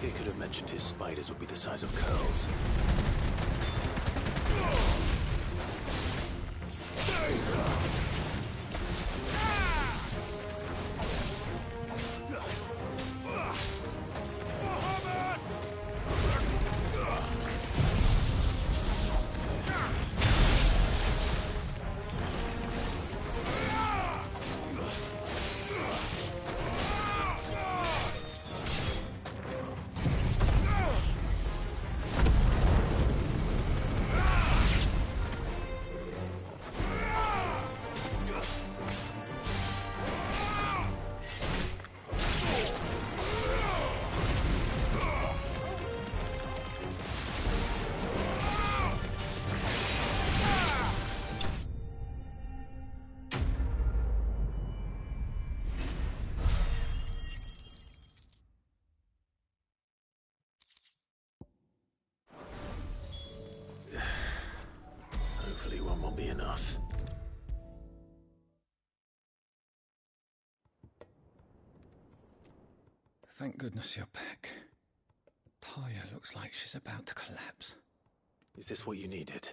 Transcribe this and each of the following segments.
He could have mentioned his spiders would be the size of curls. Hopefully one won't be enough. Thank goodness you're back. Taya looks like she's about to collapse. Is this what you needed?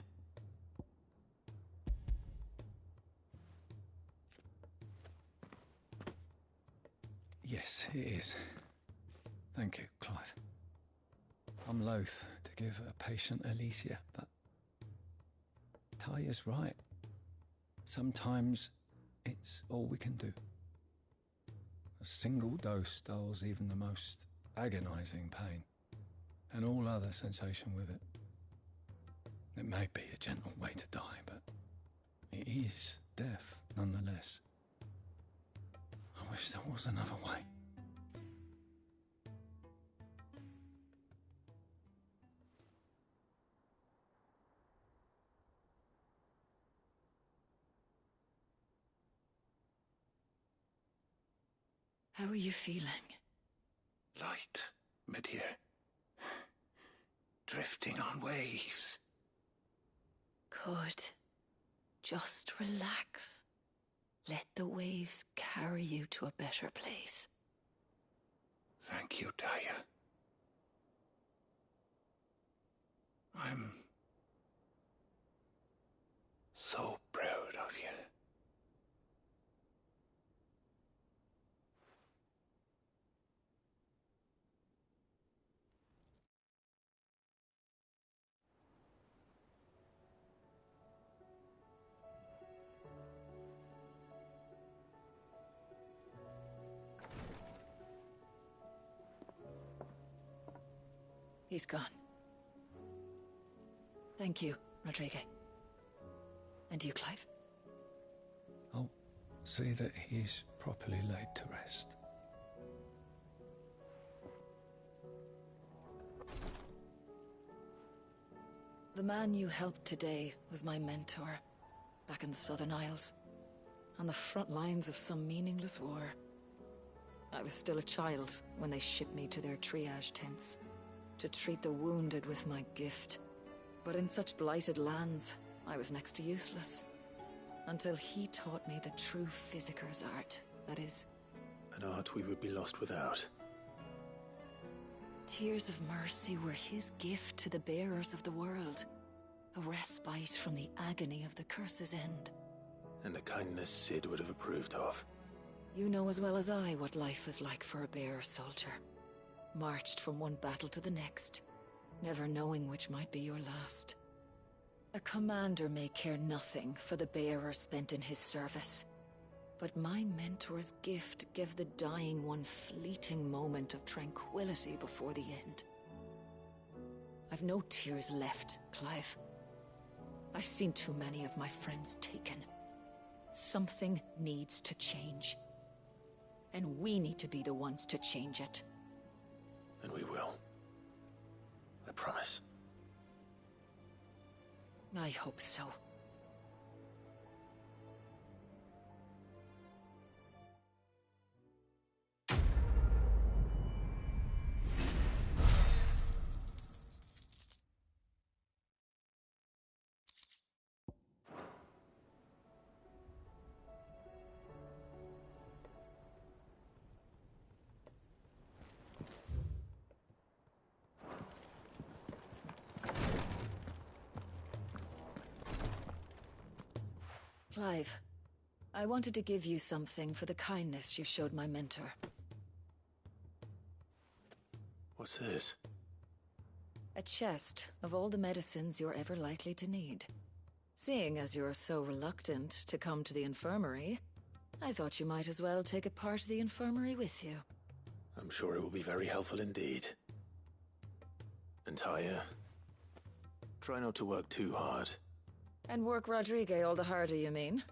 Yes, it is. Thank you, Clive. I'm loath to give a patient Alicia, but Taya's right. Sometimes it's all we can do. A single dose dulls even the most agonizing pain, and all other sensation with it. It may be a gentle way to die, but it is death nonetheless. I wish there was another way. How are you feeling? Light, mid-here. Drifting on waves. Good. Just relax. Let the waves carry you to a better place. Thank you, Taya. I'm so proud of you. He's gone. Thank you, Rodrigo. And you, Clive? I'll see that he's properly laid to rest. The man you helped today was my mentor, back in the Southern Isles, on the front lines of some meaningless war. I was still a child when they shipped me to their triage tents, to treat the wounded with my gift. But in such blighted lands, I was next to useless. Until he taught me the true physicker's art, that is. An art we would be lost without. Tears of mercy were his gift to the bearers of the world. A respite from the agony of the curse's end. And a kindness Sid would have approved of. You know as well as I what life is like for a bearer soldier. Marched from one battle to the next, never knowing which might be your last. A commander may care nothing for the bearer spent in his service, but my mentor's gift gave the dying one fleeting moment of tranquility before the end. I've no tears left, Clive. I've seen too many of my friends taken. Something needs to change. And we need to be the ones to change it. And we will. I promise. I hope so. Clive, I wanted to give you something for the kindness you showed my mentor. What's this? A chest of all the medicines you're ever likely to need. Seeing as you're so reluctant to come to the infirmary, I thought you might as well take a part of the infirmary with you. I'm sure it will be very helpful indeed. And Taya, try not to work too hard. And work Rodrigue all the harder, you mean?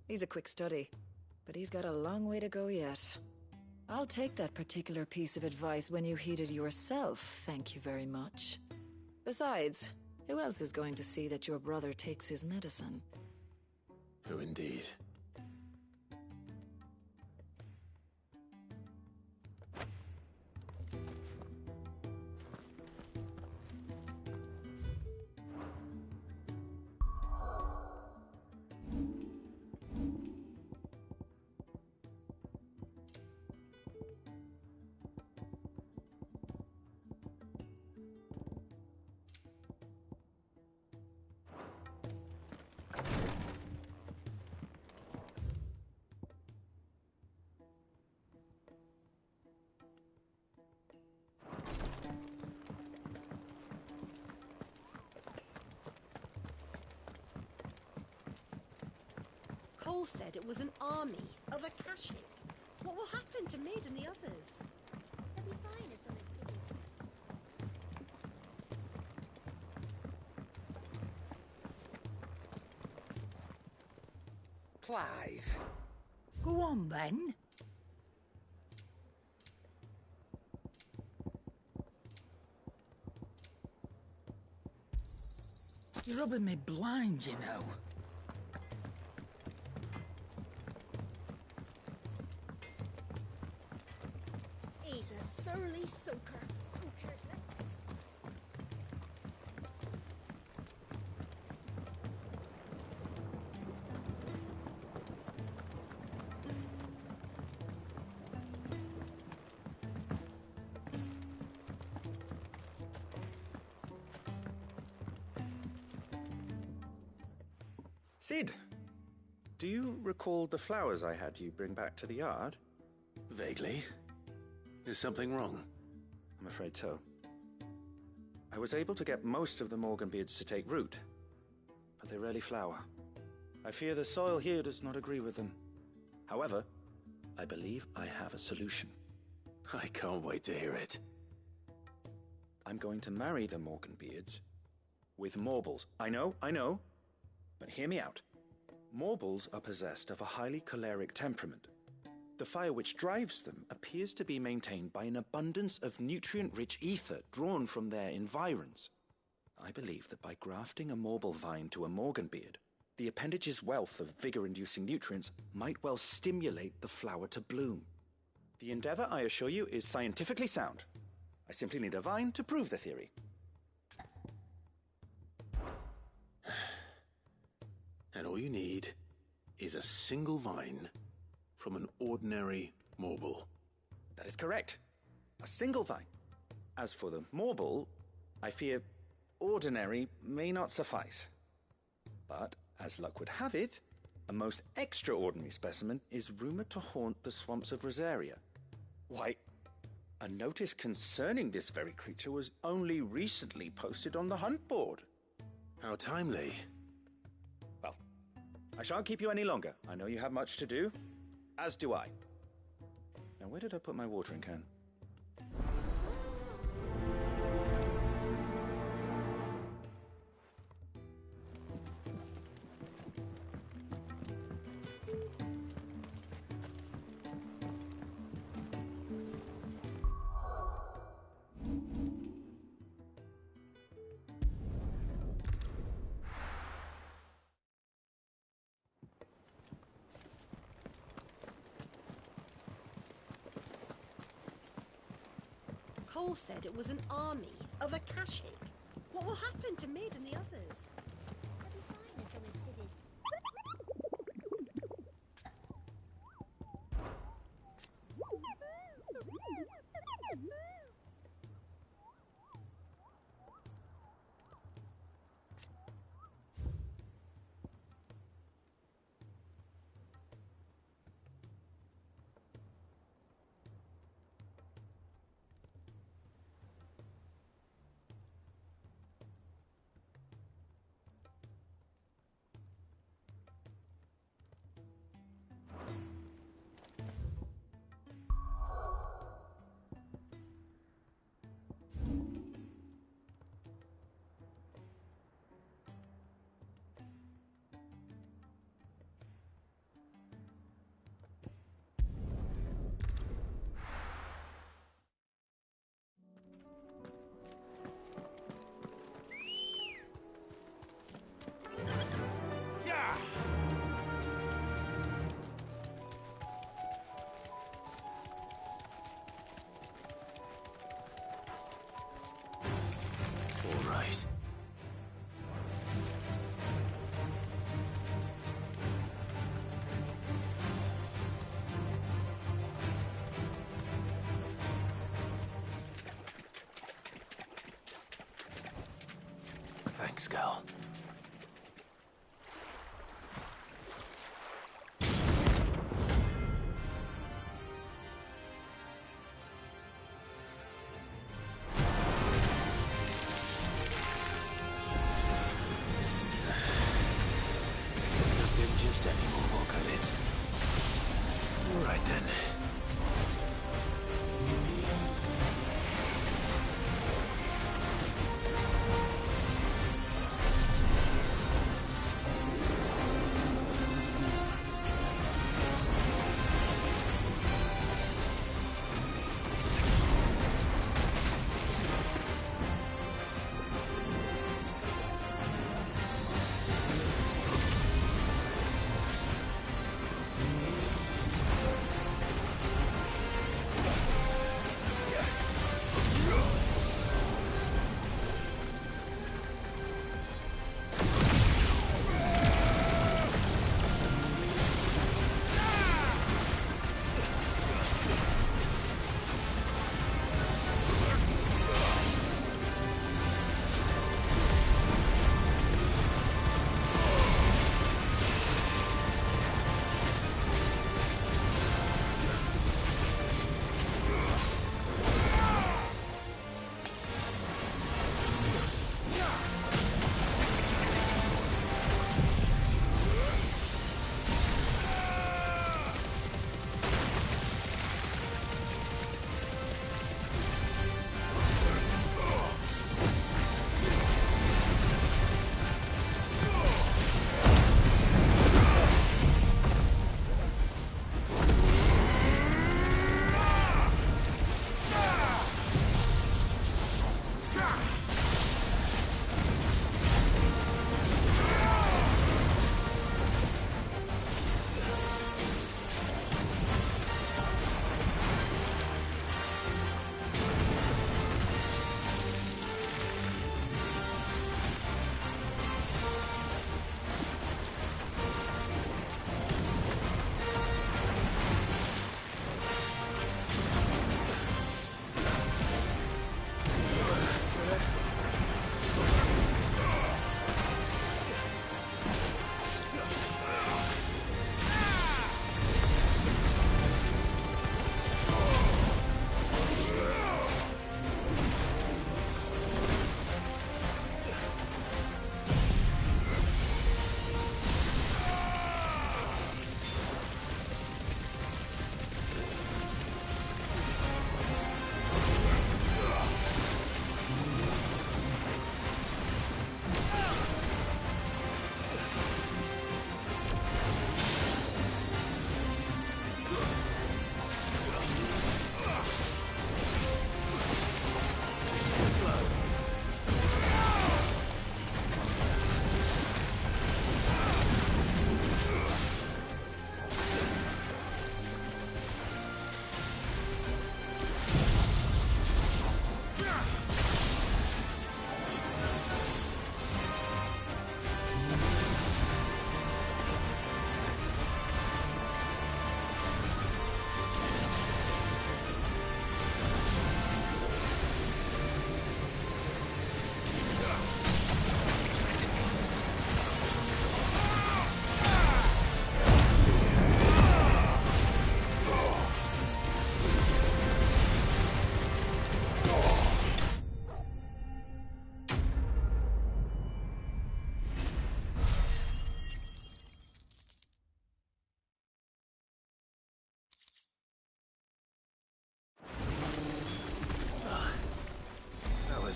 He's a quick study, but he's got a long way to go yet. I'll take that particular piece of advice when you heed it yourself, thank you very much. Besides, who else is going to see that your brother takes his medicine? Who indeed? Cole said it was an army of Akashic. What will happen to Mid and the others? They'll be fine as long as Sid's... Clive. Go on, then. You're rubbing me blind, you know. He's a surly soaker. Who cares less? Sid, do you recall the flowers I had you bring back to the yard? Vaguely. Is something wrong? I'm afraid so. I was able to get most of the Morganbeards to take root, but they rarely flower. I fear the soil here does not agree with them. However, I believe I have a solution. I can't wait to hear it. I'm going to marry the Morganbeards with Morbles. I know, but hear me out. Morbles are possessed of a highly choleric temperament. The fire which drives them appears to be maintained by an abundance of nutrient-rich ether drawn from their environs. I believe that by grafting a Morble vine to a Morganbeard, the appendage's wealth of vigor-inducing nutrients might well stimulate the flower to bloom. The endeavor, I assure you, is scientifically sound. I simply need a vine to prove the theory. And all you need is a single vine from an ordinary Morble. That is correct. A single vine. As for the Morble, I fear ordinary may not suffice. But, as luck would have it, a most extraordinary specimen is rumored to haunt the swamps of Rosaria. Why, a notice concerning this very creature was only recently posted on the hunt board. How timely. Well, I shan't keep you any longer. I know you have much to do, as do I. Now, where did I put my watering can? Cole said it was an army of Akashic. What will happen to Mid and the others? They'll be fine as long as Sid is... Thanks, Gal. Nothing just any more, can it? All right then.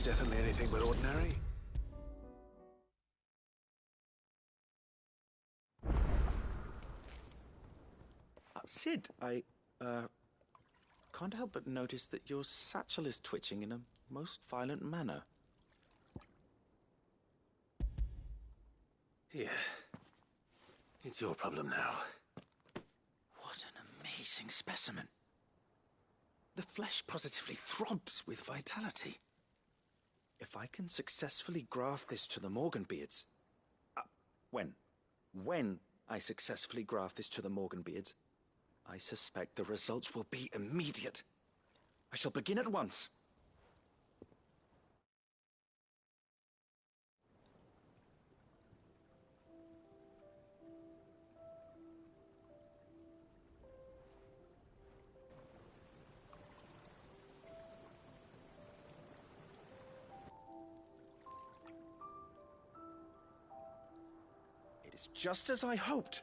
Definitely anything but ordinary. Sid, I can't help but notice that your satchel is twitching in a most violent manner. Yeah. It's your problem now. What an amazing specimen. The flesh positively throbs with vitality. If I can successfully graft this to the Morganbeards... When I successfully graft this to the Morganbeards, I suspect the results will be immediate. I shall begin at once. It's just as I hoped.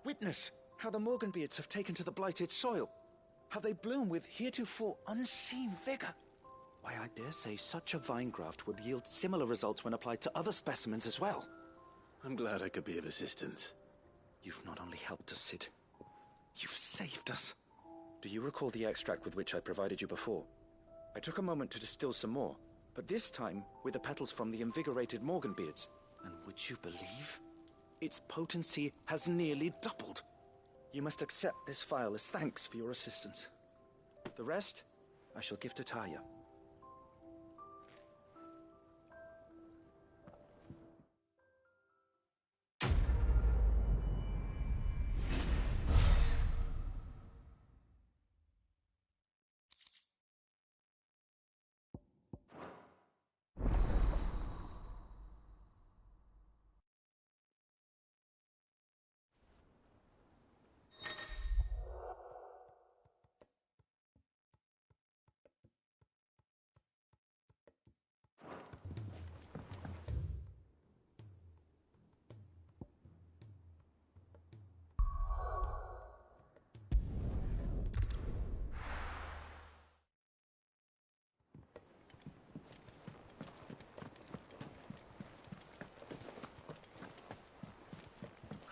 Witness how the Morganbeards have taken to the blighted soil. How they bloom with heretofore unseen vigor. Why, I dare say such a vine graft would yield similar results when applied to other specimens as well. I'm glad I could be of assistance. You've not only helped us, Sid, you've saved us. Do you recall the extract with which I provided you before? I took a moment to distill some more, but this time with the petals from the invigorated Morganbeards. And would you believe? Its potency has nearly doubled. You must accept this vial as thanks for your assistance. The rest, I shall give to Taya.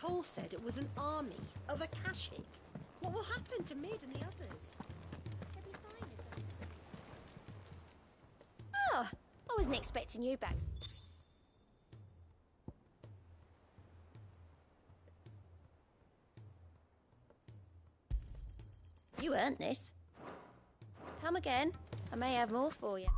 Cole said it was an army of Akashic. What will happen to Mid and the others? They'll be fine as long as... Oh, I wasn't expecting you back. You earned this. Come again. I may have more for you.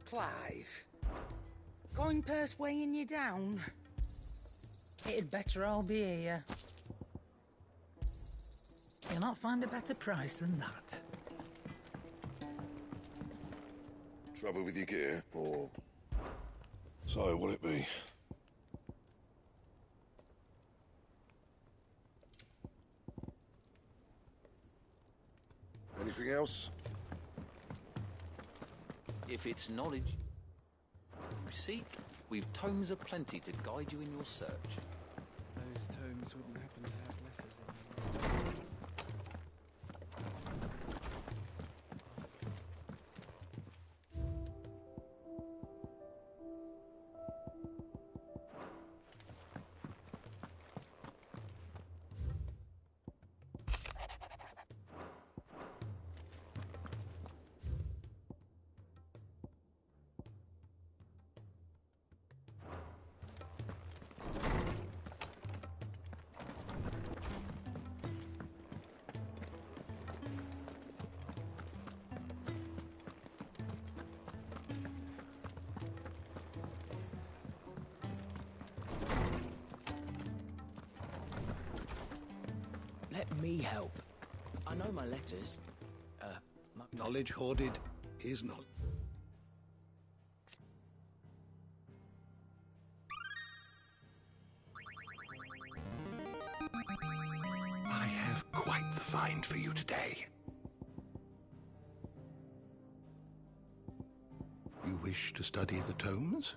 Clive, going purse weighing you down? It'd better all be here. You'll not find a better price than that. Trouble with your gear, or so will it be? Anything else? If it's knowledge you seek, we've tomes aplenty to guide you in your search. Those tomes wouldn't happen to have letters in them. Let me help. I know my letters. Knowledge hoarded is not. I have quite the find for you today. You wish to study the tomes?